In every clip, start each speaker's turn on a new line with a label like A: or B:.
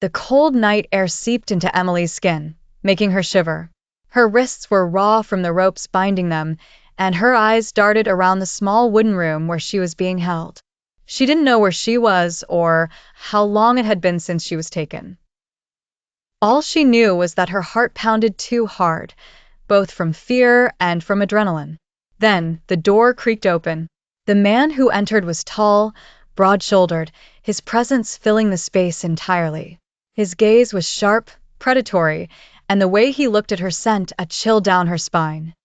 A: The cold night air seeped into Emily's skin, making her shiver. Her wrists were raw from the ropes binding them, and her eyes darted around the small wooden room where she was being held. She didn't know where she was or how long it had been since she was taken. All she knew was that her heart pounded too hard, both from fear and from adrenaline. Then, the door creaked open. The man who entered was tall, broad-shouldered, his presence filling the space entirely. His gaze was sharp, predatory, and the way he looked at her sent a chill down her spine.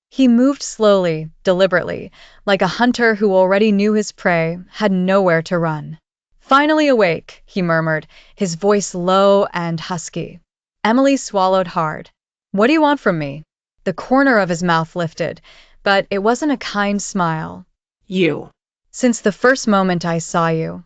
A: He moved slowly, deliberately, like a hunter who already knew his prey had nowhere to run. "Finally awake," he murmured, his voice low and husky. Emily swallowed hard. "What do you want from me?" The corner of his mouth lifted, but it wasn't a kind smile.
B: "You."
A: "Since the first moment I saw you."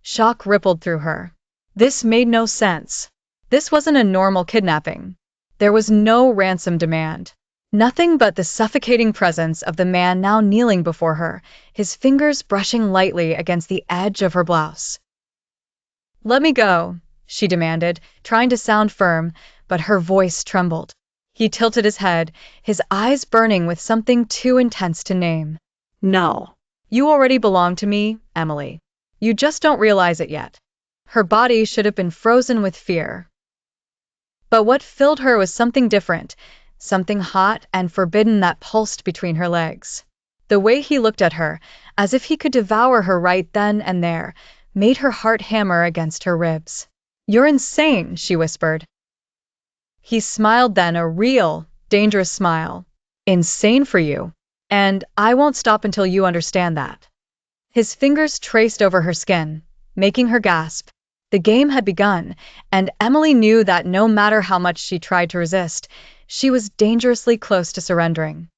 A: Shock rippled through her. This made no sense. This wasn't a normal kidnapping. There was no ransom demand. Nothing but the suffocating presence of the man now kneeling before her, his fingers brushing lightly against the edge of her blouse. "Let me go," she demanded, trying to sound firm, but her voice trembled. He tilted his head, his eyes burning with something too intense to name.
B: "No."
A: "You already belong to me, Emily. You just don't realize it yet." Her body should have been frozen with fear. But what filled her was something different, something hot and forbidden that pulsed between her legs. The way he looked at her, as if he could devour her right then and there, made her heart hammer against her ribs. "You're insane," she whispered. He smiled then, a real, dangerous smile. "Insane for you. And I won't stop until you understand that." His fingers traced over her skin, making her gasp. The game had begun, and Emily knew that no matter how much she tried to resist, she was dangerously close to surrendering.